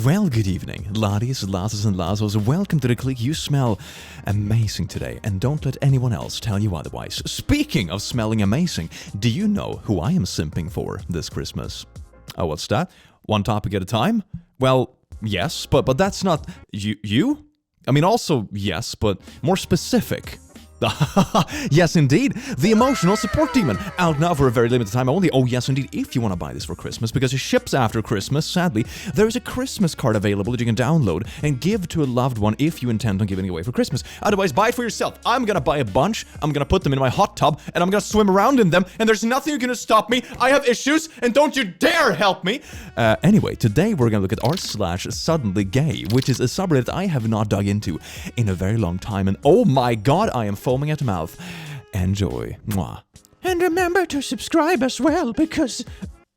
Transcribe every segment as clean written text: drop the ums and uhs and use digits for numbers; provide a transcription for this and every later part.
Well, good evening, laddies, lasses and lassos. Welcome to the clique. You smell amazing today, and don't let anyone else tell you otherwise. Speaking of smelling amazing, do you know who I am simping for this Christmas? Oh, what's that? One topic at a time? Well, yes, but that's not... You? I mean, also yes, but more specific. Yes, indeed. The emotional support demon. Out now for a very limited time only. Oh, yes, indeed. If you want to buy this for Christmas, because it ships after Christmas, sadly, there is a Christmas card available that you can download and give to a loved one if you intend on giving it away for Christmas. Otherwise, buy it for yourself. I'm gonna buy a bunch, I'm gonna put them in my hot tub, and I'm gonna swim around in them, and there's nothing gonna stop me. I have issues, and don't you dare help me! Anyway, today we're gonna look at r/SuddenlyGay, which is a subreddit I have not dug into in a very long time, and oh my god, I am foaming at the mouth. Enjoy. Mwah. And remember to subscribe as well, because...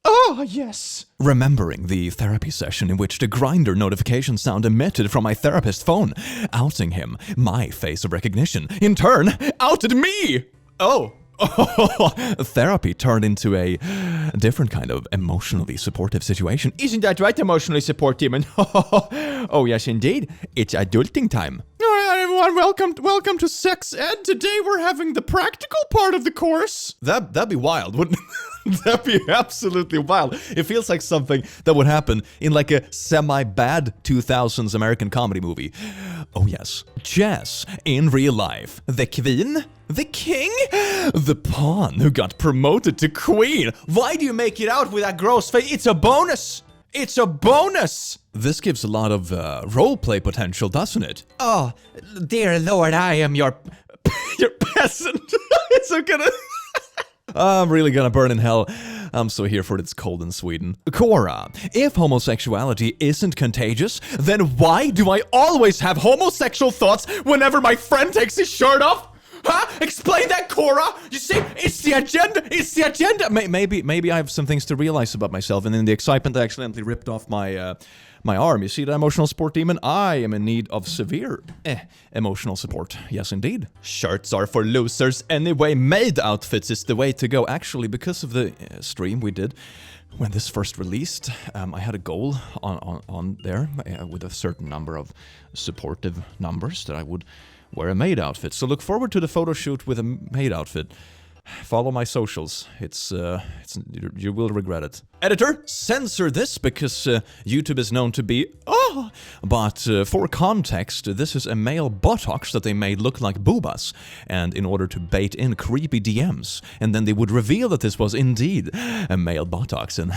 Oh, yes! Remembering the therapy session in which the grinder notification sound emitted from my therapist's phone, outing him, my face of recognition, in turn, outed me! Oh. Therapy turned into a different kind of emotionally supportive situation. Isn't that right, emotionally support demon? Oh, yes, indeed. It's adulting time. All right, everyone, welcome to Sex Ed. Today we're having the practical part of the course. That'd be wild, wouldn't it? That'd be absolutely wild. It feels like something that would happen in like a semi-bad 2000s American comedy movie. Oh yes, chess in real life. The queen? The king? The pawn who got promoted to queen. Why do you make it out with that gross face? It's a bonus! It's a bonus! This gives a lot of roleplay potential, doesn't it? Oh, dear lord, I am your peasant. It's so gonna... I'm really gonna burn in hell. I'm so here for it, it's cold in Sweden. Cora, if homosexuality isn't contagious, then why do I always have homosexual thoughts whenever my friend takes his shirt off? Huh? Explain that, Cora! You see, it's the agenda! It's the agenda! Maybe I have some things to realize about myself, and in the excitement I accidentally ripped off my arm. You see that emotional support demon? I am in need of severe emotional support. Yes, indeed. Shirts are for losers anyway. Maid outfits is the way to go. Actually, because of the stream we did when this first released, I had a goal on there with a certain number of supportive numbers that I would wear a maid outfit. So look forward to the photo shoot with a maid outfit. Follow my socials. You will regret it. Editor, censor this because YouTube is known to be... Oh! But for context, this is a male buttocks that they made look like boobas. And in order to bait in creepy DMs. And then they would reveal that this was indeed a male buttocks. And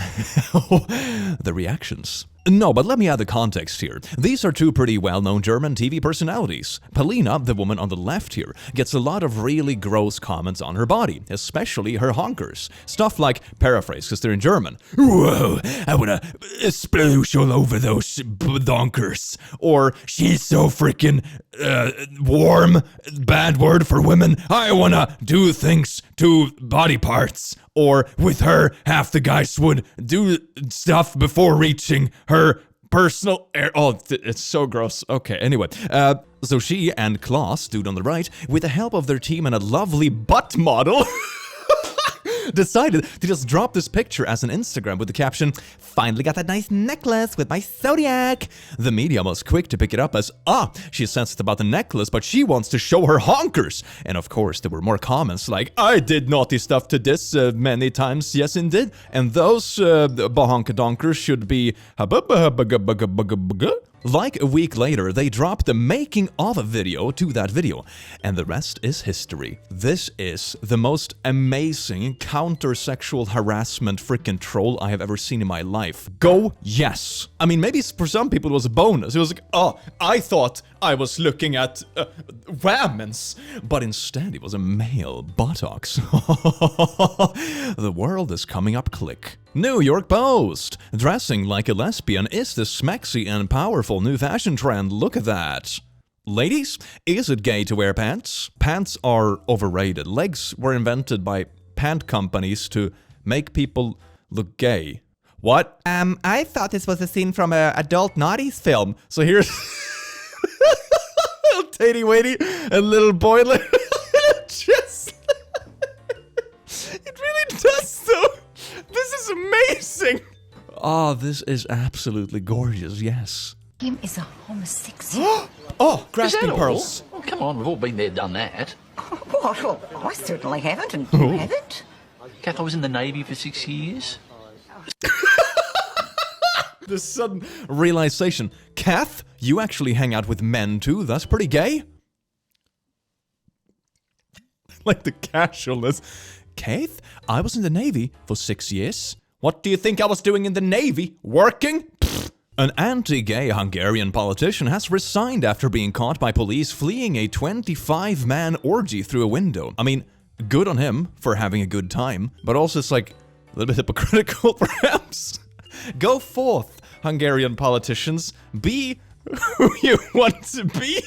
the reactions. No, but let me add the context here. These are two pretty well-known German TV personalities. Polina, the woman on the left here, gets a lot of really gross comments on her body, especially her honkers. Stuff like, paraphrase, because they're in German, "Whoa, I wanna sploosh all over those donkers." Or, "She's so freaking warm, bad word for women, I wanna do things to body parts." Or, "With her, half the guys would do stuff before reaching her personal air." Oh, it's so gross. Okay, anyway. So she and Klaus, dude on the right, with the help of their team and a lovely butt model, decided to just drop this picture as an Instagram with the caption, "Finally got that nice necklace with my zodiac." The media was quick to pick it up as, she's sensitive about the necklace, but she wants to show her honkers. And of course, there were more comments like, "I did naughty stuff to this many times, yes indeed. And those bahonkadonkers should be Like a week later, they dropped the making of a video to that video, and the rest is history. This is the most amazing counter-sexual harassment freaking troll I have ever seen in my life. Go yes! I mean, maybe for some people it was a bonus. It was like, oh, I thought I was looking at women's, but instead it was a male buttocks. The world is coming up click. New York Post. Dressing like a lesbian is the smexy and powerful new fashion trend. Look at that. Ladies, is it gay to wear pants? Pants are overrated. Legs were invented by pant companies to make people look gay. What? I thought this was a scene from a adult naughties film. So here's little tatey waity and little boy. Just it really does though. This is amazing. Oh, this is absolutely gorgeous, yes. Him is a homosexual. Oh, grasping pearls. Oh, come on, we've all been there, done that. What? Well, I certainly haven't, and you haven't. Kath, I was in the Navy for 6 years. The sudden realization. Kath, you actually hang out with men too, that's pretty gay. Like the casualness. Kath, I was in the Navy for 6 years. What do you think I was doing in the Navy? Working? Pfft. An anti-gay Hungarian politician has resigned after being caught by police fleeing a 25-man orgy through a window. I mean, good on him for having a good time, but also it's like a little bit hypocritical perhaps. Go forth, Hungarian politicians. Be who you want to be.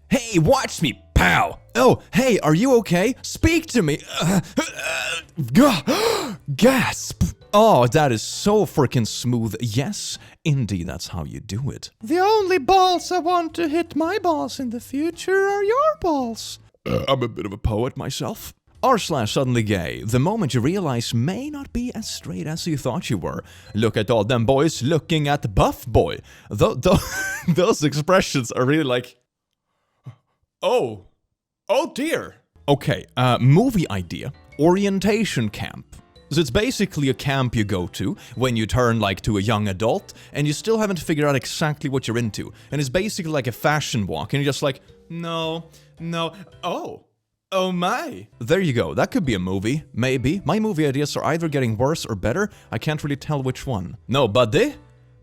Hey, watch me, pow! Oh, hey, are you okay? Speak to me! Gasp! Oh, that is so freaking smooth. Yes, indeed, that's how you do it. The only balls I want to hit my balls in the future are your balls. I'm a bit of a poet myself. r/SuddenlyGay, the moment you realize may not be as straight as you thought you were. Look at all them boys looking at the buff boy. Those expressions are really like... Oh dear. Okay, movie idea. Orientation camp. So it's basically a camp you go to when you turn like to a young adult and you still haven't figured out exactly what you're into. And it's basically like a fashion walk and you're just like, no, oh my. There you go, that could be a movie, maybe. My movie ideas are either getting worse or better, I can't really tell which one. No, buddy?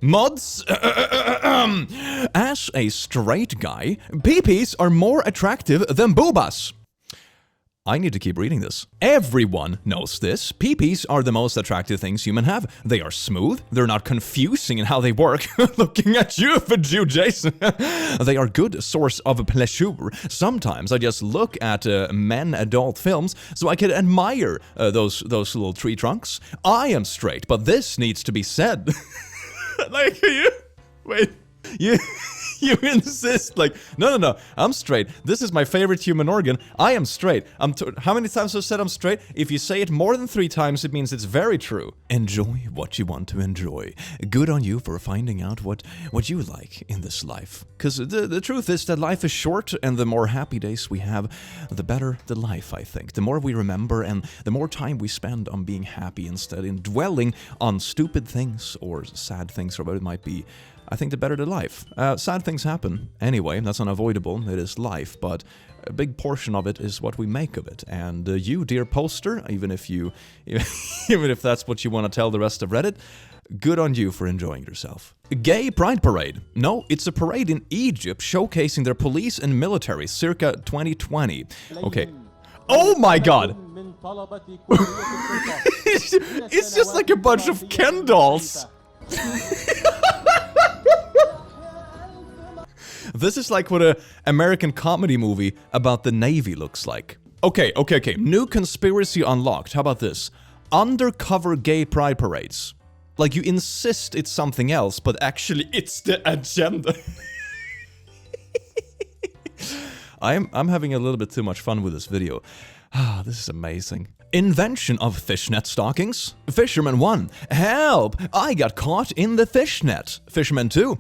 Mods? As a straight guy, peepees are more attractive than boobas. I need to keep reading this. Everyone knows this. Peepees are the most attractive things humans have. They are smooth, they're not confusing in how they work. Looking at you for you, Jason. They are good source of pleasure. Sometimes I just look at men adult films so I can admire those little tree trunks. I am straight, but this needs to be said. Like, you insist, like, no, I'm straight. This is my favorite human organ. I am straight. How many times have I said I'm straight? If you say it more than 3 times, it means it's very true. Enjoy what you want to enjoy. Good on you for finding out what you like in this life. Because the truth is that life is short, and the more happy days we have, the better the life, I think. The more we remember, and the more time we spend on being happy instead of dwelling on stupid things or sad things or what it might be, I think the better the life. Sad things happen. Anyway, that's unavoidable. It is life, but a big portion of it is what we make of it. And you, dear poster, even if that's what you want to tell the rest of Reddit, good on you for enjoying yourself. Gay Pride Parade. No, it's a parade in Egypt showcasing their police and military circa 2020. Okay. Oh my god! It's just like a bunch of Ken dolls. This is like what an American comedy movie about the Navy looks like. Okay. New conspiracy unlocked. How about this? Undercover gay pride parades. Like you insist it's something else, but actually it's the agenda. I'm having a little bit too much fun with this video. This is amazing. Invention of fishnet stockings. Fisherman 1. Help! I got caught in the fishnet. Fisherman 2.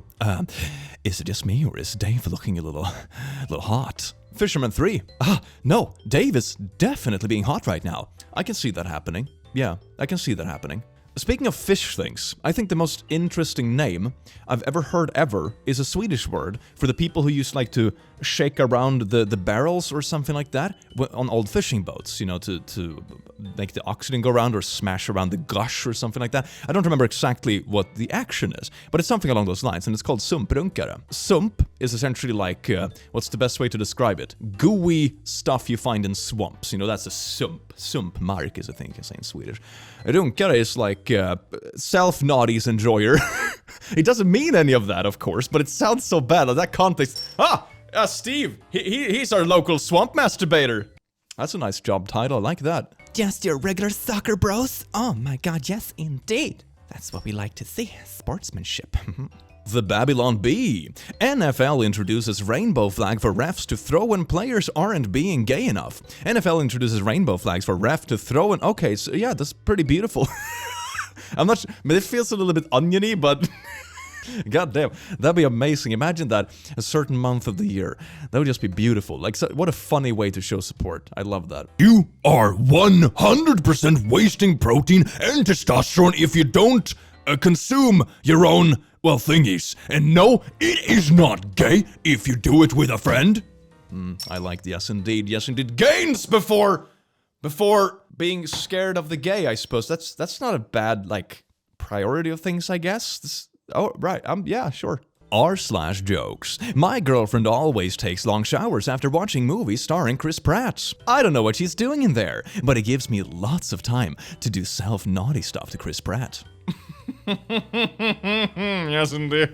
Is it just me or is Dave looking a little hot? Fisherman 3. No, Dave is definitely being hot right now. I can see that happening. Yeah, I can see that happening. Speaking of fish things, I think the most interesting name I've ever heard is a Swedish word for the people who used like to shake around the barrels or something like that on old fishing boats, you know, to make the oxygen go around or smash around the gush or something like that. I don't remember exactly what the action is, but it's something along those lines, and it's called sumprunkare. Sump is essentially like, what's the best way to describe it? Gooey stuff you find in swamps, you know, that's a sump. Sumpmark is a thing you can say in Swedish. Runkare is like self-naughties enjoyer. It doesn't mean any of that, of course, but it sounds so bad in that context. Steve, he's our local swamp masturbator. That's a nice job title, I like that. Just your regular soccer bros? Oh my god, yes indeed. That's what we like to see, sportsmanship. The Babylon Bee. NFL introduces rainbow flag for refs to throw when players aren't being gay enough. NFL introduces rainbow flags for ref to throw when... Okay, so yeah, that's pretty beautiful. I'm not sure, but it feels a little bit oniony, but god damn, that'd be amazing. Imagine that a certain month of the year. That would just be beautiful. Like, so, what a funny way to show support. I love that. You are 100% wasting protein and testosterone if you don't consume your own, well, thingies. And no, it is not gay if you do it with a friend. I like the yes indeed. Gains before being scared of the gay, I suppose. That's not a bad, like, priority of things, I guess. Oh, right. Yeah, sure. R/jokes. My girlfriend always takes long showers after watching movies starring Chris Pratt. I don't know what she's doing in there, but it gives me lots of time to do self-naughty stuff to Chris Pratt. Yes, indeed.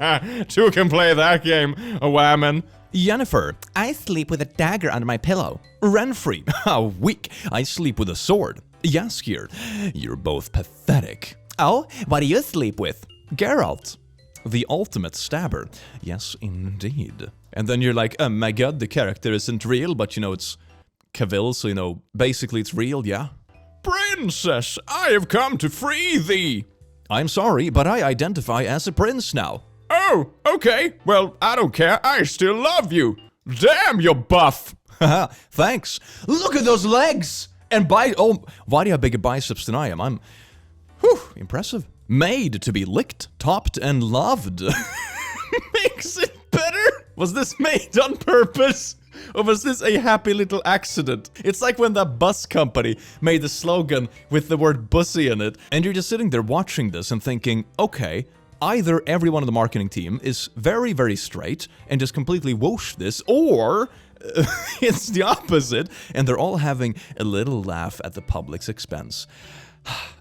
Two can play that game, a whammon. Jennifer. I sleep with a dagger under my pillow. Renfrey. How weak. I sleep with a sword. Yaskir. You're both pathetic. Oh, what do you sleep with? Geralt. The ultimate stabber. Yes, indeed. And then you're like, oh my god, the character isn't real, but you know, it's Cavill, so you know, basically it's real, yeah? Princess, I have come to free thee. I'm sorry, but I identify as a prince now. Oh, okay. Well, I don't care. I still love you. Damn, you're buff. Haha, thanks. Look at those legs! And why do you have bigger biceps than I am? I'm, impressive. Made to be licked, topped, and loved. Makes it better? Was this made on purpose? Or was this a happy little accident? It's like when that bus company made the slogan with the word bussy in it, and you're just sitting there watching this and thinking, okay, either everyone on the marketing team is very, very straight and just completely whoosh this, or it's the opposite, and they're all having a little laugh at the public's expense.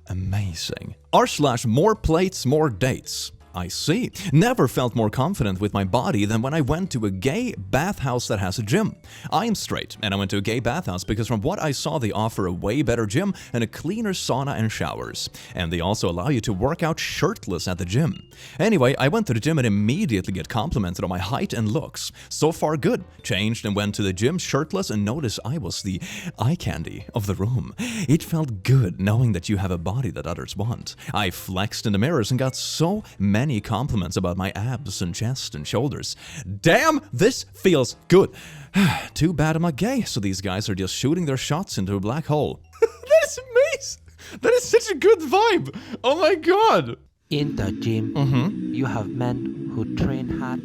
Amazing. R/more plates, more dates. I see. Never felt more confident with my body than when I went to a gay bathhouse that has a gym. I am straight, and I went to a gay bathhouse because from what I saw, they offer a way better gym and a cleaner sauna and showers. And they also allow you to work out shirtless at the gym. Anyway, I went to the gym and immediately get complimented on my height and looks. So far good. Changed and went to the gym shirtless and noticed I was the eye candy of the room. It felt good knowing that you have a body that others want. I flexed in the mirrors and got so many compliments about my abs and chest and shoulders. Damn, this feels good. Too bad I'm not gay, so these guys are just shooting their shots into a black hole. That's amazing. That is such a good vibe. Oh my god. In the gym, you have men who train hard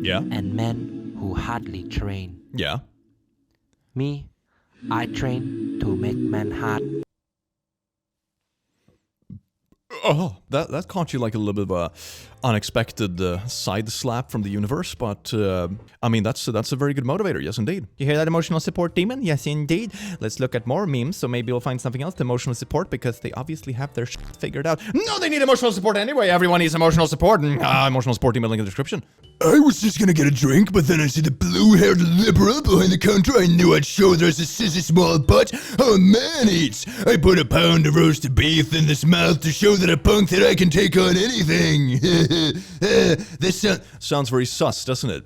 Yeah. and men who hardly train. Yeah. Me, I train to make men hard. Oh, that caught you like a little bit of a unexpected side slap from the universe, but I mean, that's a very good motivator, yes indeed. You hear that emotional support demon? Yes, indeed. Let's look at more memes, so maybe we'll find something else to emotional support because they obviously have their shit figured out. No, they need emotional support anyway. Everyone needs emotional support, and emotional support email link in the description. I was just gonna get a drink, but then I see the blue-haired liberal behind the counter. I knew I'd show there's a sissy small butt how a man eats. I put a pound of roasted beef in this mouth to show that a punk that I can take on anything. This Sounds very sus, doesn't it?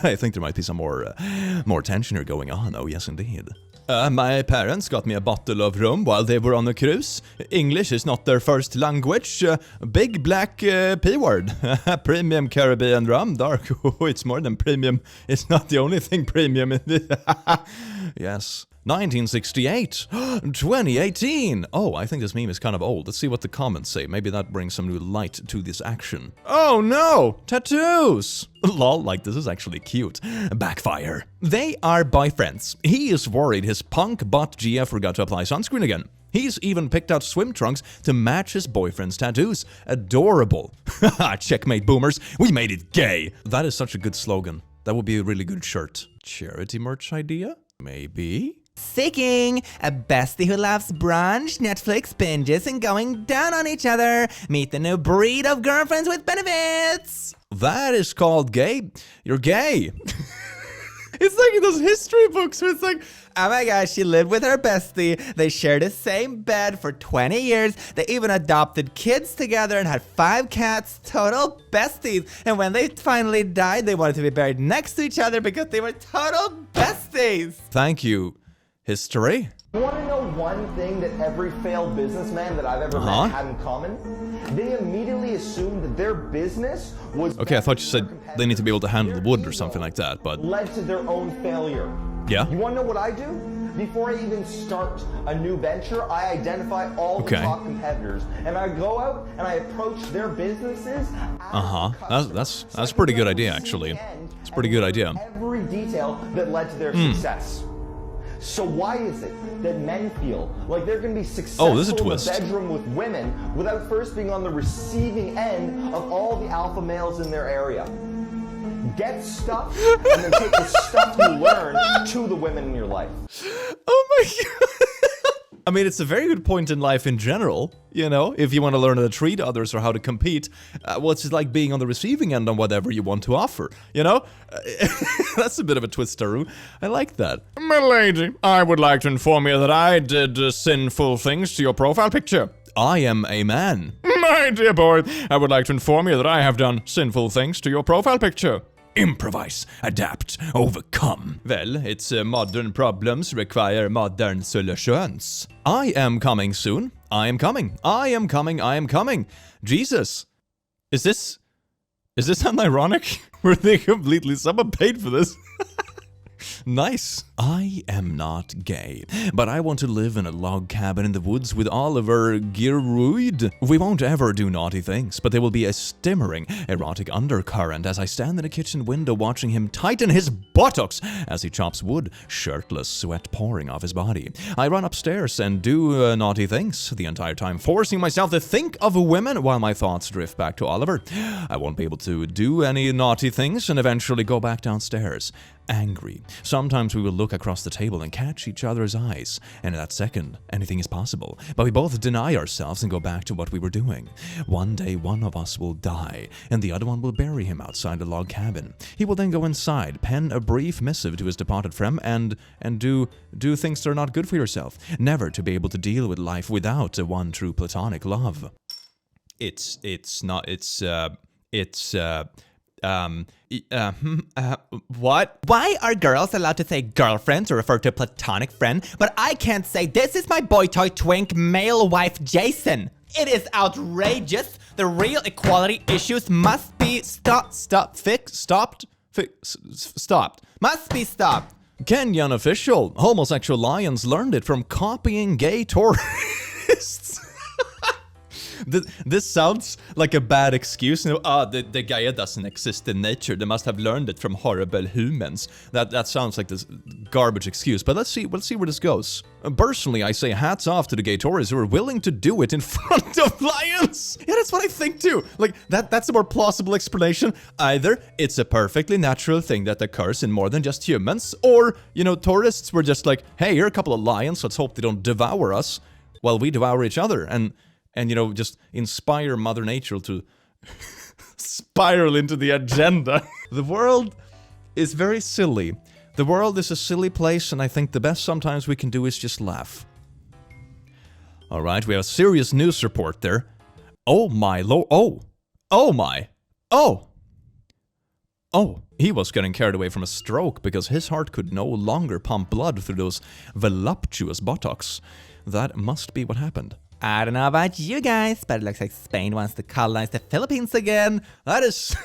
I think there might be some more tension here going on. Oh, yes, indeed. My parents got me a bottle of rum while they were on a cruise. English is not their first language. Big black P-word. Premium Caribbean rum, dark. Oh, it's more than premium. It's not the only thing premium in this. Yes. 1968. 2018. Oh, I think this meme is kind of old. Let's see what the comments say. Maybe that brings some new light to this action. Oh no! Tattoos! Lol, like this is actually cute. Backfire. They are boyfriends. He is worried his punk butt GF forgot to apply sunscreen again. He's even picked out swim trunks to match his boyfriend's tattoos. Adorable. Haha, checkmate boomers. We made it gay. That is such a good slogan. That would be a really good shirt. Charity merch idea? Maybe? Seeking a bestie who loves brunch, Netflix binges, and going down on each other. Meet the new breed of girlfriends with benefits. That is called gay. You're gay. It's like in those history books where it's like, oh my gosh, she lived with her bestie. They shared the same bed for 20 years. They even adopted kids together and had 5 cats. Total besties. And when they finally died, they wanted to be buried next to each other because they were total besties. Thank you, history. You want to know one thing that every failed businessman that I've ever met had in common? They immediately assumed that their business was... Okay, I thought you said they need to be able to handle the wood or something like that, but... led to their own failure. Yeah? You want to know what I do? Before I even start a new venture, I identify all the top competitors, and I go out and I approach their businesses. That's a pretty good idea, actually. It's a pretty good idea. Every detail that led to their success. So why is it that men feel like they're going to be successful in the bedroom with women without first being on the receiving end of all the alpha males in their area? Get stuff and then take the stuff you learn to the women in your life. Oh my god. I mean, it's a very good point in life in general, you know, if you want to learn how to treat others or how to compete, what's it like being on the receiving end on whatever you want to offer, you know? That's a bit of a twisteroo. I like that. My lady, I would like to inform you that I did sinful things to your profile picture. I am a man. My dear boy, I would like to inform you that I have done sinful things to your profile picture. Improvise, adapt, overcome. Well, it's modern problems require modern solutions. I am coming soon. I am coming. I am coming. I am coming. Jesus. Is this unironic? Were they completely... Someone paid for this. Nice. I am not gay, but I want to live in a log cabin in the woods with Oliver Karud. We won't ever do naughty things, but there will be a stimmering, erotic undercurrent as I stand in a kitchen window watching him tighten his buttocks as he chops wood, shirtless, sweat pouring off his body. I run upstairs and do naughty things, the entire time forcing myself to think of women while my thoughts drift back to Oliver. I won't be able to do any naughty things and eventually go back downstairs, angry. Sometimes we will look across the table and catch each other's eyes, and in that second, anything is possible. But we both deny ourselves and go back to what we were doing. One day, one of us will die, and the other one will bury him outside the log cabin. He will then go inside, pen a brief missive to his departed friend, and do things that are not good for yourself. Never to be able to deal with life without a one true platonic love. What? Why are girls allowed to say girlfriend to refer to a platonic friend, but I can't say this is my boy toy twink male wife Jason? It is outrageous. The real equality issues must be stopped. Must be stopped. Kenyan official. Homosexual lions learned it from copying gay tourists. This sounds like a bad excuse. You know, the Gaia doesn't exist in nature. They must have learned it from horrible humans. That sounds like this garbage excuse. But let's see where this goes. Personally, I say hats off to the gay tourists who are willing to do it in front of lions. Yeah, that's what I think too. Like that's a more plausible explanation. Either it's a perfectly natural thing that occurs in more than just humans, or you know, tourists were just like, hey, here are a couple of lions. Let's hope they don't devour us while we devour each other. And you know, just inspire Mother Nature to spiral into the agenda. The world is very silly. The world is a silly place, and I think the best sometimes we can do is just laugh. Alright, we have a serious news report there. Oh my lord. Oh my. Oh, he was getting carried away from a stroke because his heart could no longer pump blood through those voluptuous buttocks. That must be what happened. I don't know about you guys, but it looks like Spain wants to colonize the Philippines again. That is...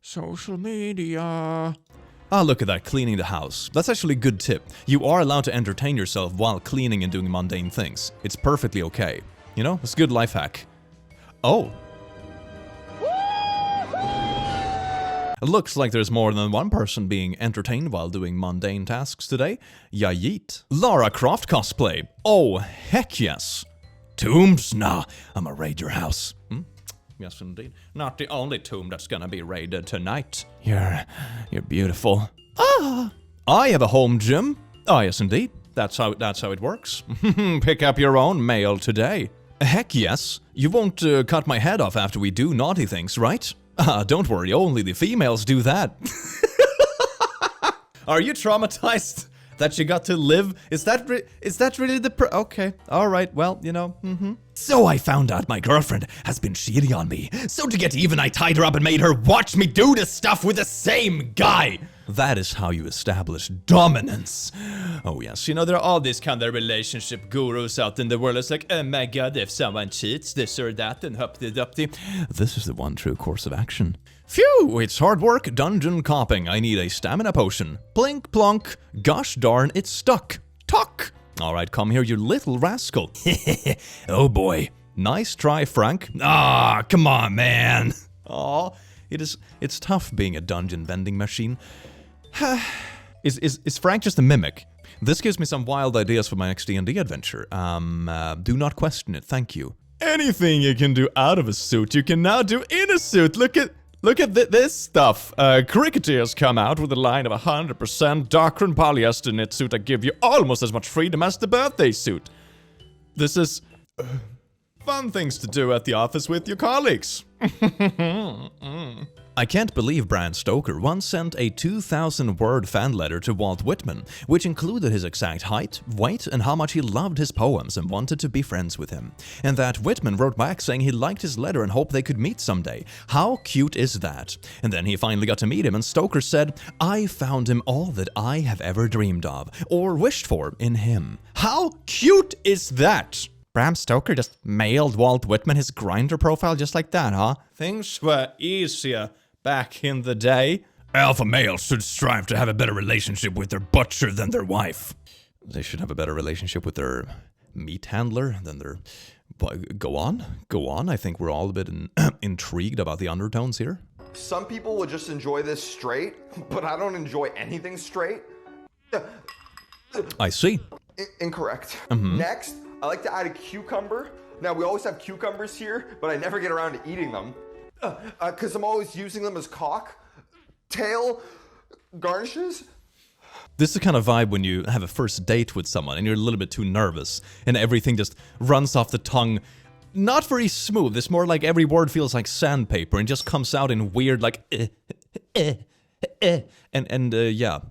Social media... Ah, look at that, cleaning the house. That's actually a good tip. You are allowed to entertain yourself while cleaning and doing mundane things. It's perfectly okay. You know, it's a good life hack. Oh. It looks like there's more than one person being entertained while doing mundane tasks today. Ya yeet. Lara Croft cosplay. Oh, heck yes. Tombs? Nah, I'ma raid your house. Yes, indeed. Not the only tomb that's gonna be raided tonight. You're beautiful. Ah, I have a home gym. Oh, yes, indeed. That's how it works. Pick up your own mail today. Heck yes. You won't cut my head off after we do naughty things, right? Don't worry, only the females do that. Are you traumatized that you got to live? Is that really the okay, alright, well, you know, So I found out my girlfriend has been cheating on me. So to get even, I tied her up and made her watch me do this stuff with the same guy. That is how you establish dominance. Oh yes, you know, there are all these kind of relationship gurus out in the world. It's like, oh my god, if someone cheats this or that, then humpty-dumpty. This is the one true course of action. Phew, it's hard work, dungeon copping. I need a stamina potion. Blink, plonk. Gosh darn, it's stuck. Tuck. Alright, come here, you little rascal. Oh boy. Nice try, Frank. Ah, come on, man. Aw, it's tough being a dungeon vending machine. Is Frank just a mimic? This gives me some wild ideas for my next D&D adventure. Do not question it, thank you. Anything you can do out of a suit, you can now do in a suit. Look at this stuff. Cricketer has come out with a line of 100% Doctrine polyester knit suit that give you almost as much freedom as the birthday suit. This is fun things to do at the office with your colleagues. I can't believe Bram Stoker once sent a 2,000-word fan letter to Walt Whitman, which included his exact height, weight, and how much he loved his poems and wanted to be friends with him. And that Whitman wrote back saying he liked his letter and hoped they could meet someday. How cute is that? And then he finally got to meet him, and Stoker said, "I found him all that I have ever dreamed of, or wished for in him." How cute is that? Bram Stoker just mailed Walt Whitman his Grindr profile just like that, huh? Things were easier back in the day. Alpha males should strive to have a better relationship with their butcher than their wife. They should have a better relationship with their meat handler than their... Go on. I think we're all a bit intrigued about the undertones here. Some people will just enjoy this straight, but I don't enjoy anything straight. I see. Incorrect. Next, I like to add a cucumber. Now, we always have cucumbers here, but I never get around to eating them. Because I'm always using them as cocktail garnishes. This is the kind of vibe when you have a first date with someone and you're a little bit too nervous and everything just runs off the tongue. Not very smooth. It's more like every word feels like sandpaper and just comes out in weird like yeah,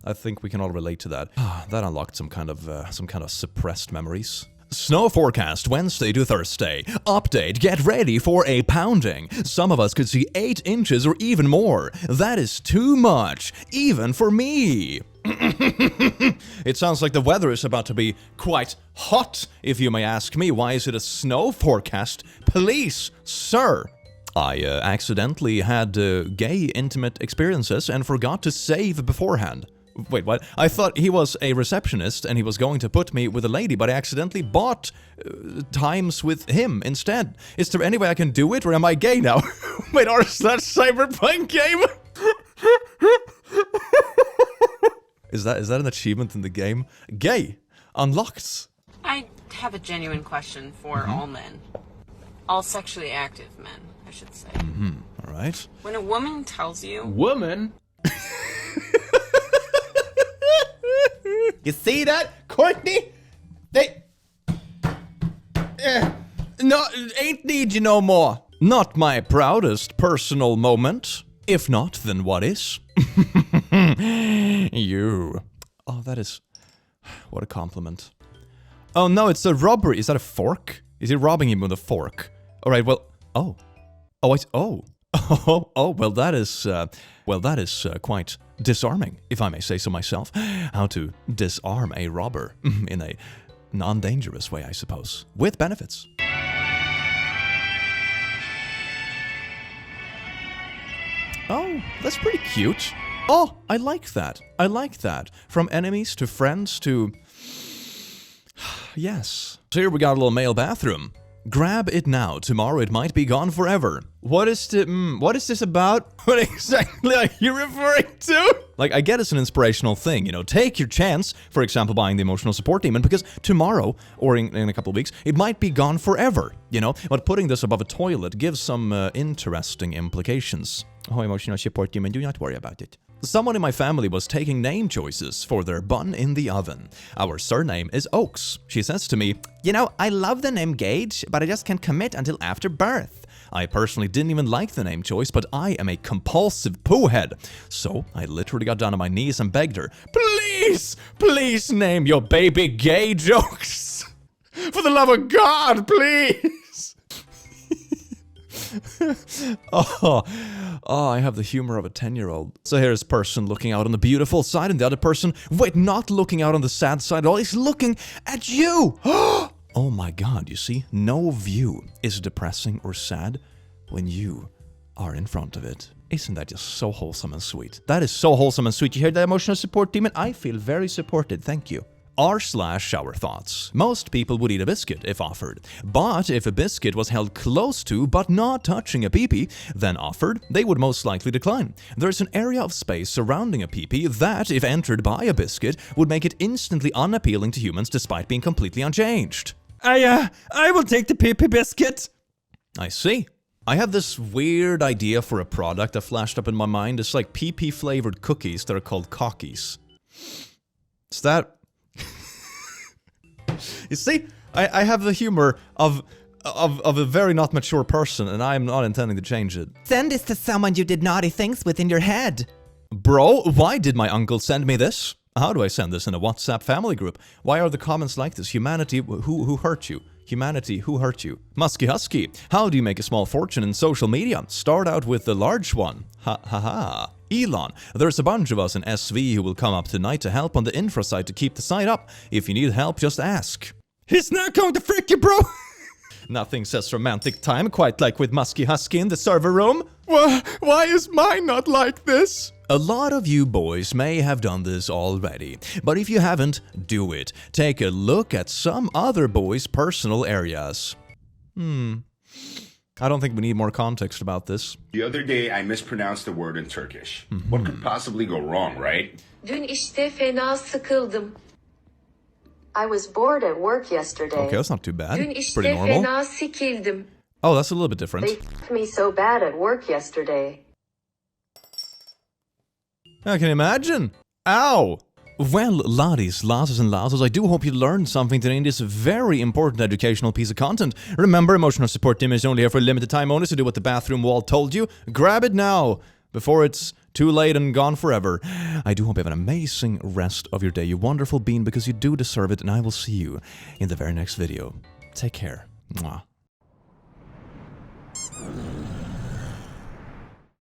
I think we can all relate to that. That unlocked some kind of suppressed memories. Snow forecast Wednesday to Thursday. Update, get ready for a pounding. Some of us could see 8 inches or even more. That is too much, even for me. It sounds like the weather is about to be quite hot, if you may ask me. Why is it a snow forecast? Police, sir. I accidentally had gay intimate experiences and forgot to save beforehand. Wait, what? I thought he was a receptionist and he was going to put me with a lady, but I accidentally bought times with him instead. Is there any way I can do it, or am I gay now? Wait, or is that Cyberpunk game? Is that an achievement in the game? Gay. Unlocked. I have a genuine question for all men. All sexually active men, I should say. All right. When a woman tells you... Woman? You see that, Courtney? They... no, ain't need you no more. Not my proudest personal moment. If not, then what is? You. Oh, that is... What a compliment. Oh no, it's a robbery. Is that a fork? Is he robbing him with a fork? Alright, well... Oh. Well, that is quite disarming, if I may say so myself. How to disarm a robber in a non-dangerous way, I suppose. With benefits. Oh, that's pretty cute. Oh, I like that. I like that. From enemies to friends to... Yes. So here we got a little male bathroom. Grab it now. Tomorrow it might be gone forever. What is this about? What exactly are you referring to? Like, I get it's an inspirational thing, you know, take your chance, for example, buying the emotional support demon, because tomorrow, or in a couple of weeks, it might be gone forever, you know? But putting this above a toilet gives some interesting implications. Oh, emotional support demon, do not worry about it. Someone in my family was taking name choices for their bun in the oven. Our surname is Oaks. She says to me, "You know, I love the name Gage, but I just can't commit until after birth." I personally didn't even like the name choice, but I am a compulsive poohead. So I literally got down on my knees and begged her, please name your baby Gage Oaks. For the love of God, please. Oh, I have the humor of a 10-year-old. So here's a person looking out on the beautiful side, and the other person, wait, not looking out on the sad side at all, he's looking at you! Oh my god, you see, no view is depressing or sad when you are in front of it. Isn't that just so wholesome and sweet? That is so wholesome and sweet. You hear that emotional support, demon? I feel very supported, thank you. R/shower thoughts. Most people would eat a biscuit if offered. But if a biscuit was held close to but not touching a pee-pee, then offered, they would most likely decline. There's an area of space surrounding a pee-pee that, if entered by a biscuit, would make it instantly unappealing to humans despite being completely unchanged. I will take the pee-pee biscuit. I see. I have this weird idea for a product that flashed up in my mind. It's like pee-pee flavored cookies that are called cockies. Is that... You see, I have the humor of a very not mature person, and I am not intending to change it. Send this to someone you did naughty things with in your head. Bro, why did my uncle send me this? How do I send this in a WhatsApp family group? Why are the comments like this? Humanity, who hurt you? Humanity, who hurt you? Musky husky, how do you make a small fortune in social media? Start out with the large one. Ha ha ha. Elon, there's a bunch of us in SV who will come up tonight to help on the infra side to keep the site up. If you need help, just ask. He's not going to frick you, bro! Nothing says romantic time quite like with Musky Husky in the server room. Why is mine not like this? A lot of you boys may have done this already, but if you haven't, do it. Take a look at some other boys' personal areas. I don't think we need more context about this. The other day, I mispronounced a word in Turkish. What could possibly go wrong, right? Dün işte fena sıkıldım. I was bored at work yesterday. Okay, that's not too bad. Dün Pretty işte normal. fena sikildim. Oh, that's a little bit different. They f***ed me so bad at work yesterday. I can imagine. Ow! Well, laddies, lasses and lasses, I do hope you learned something today in this very important educational piece of content. Remember, emotional support team is only here for a limited time only, so do what the bathroom wall told you. Grab it now, before it's too late and gone forever. I do hope you have an amazing rest of your day, you wonderful being, because you do deserve it, and I will see you in the very next video. Take care. Mwah.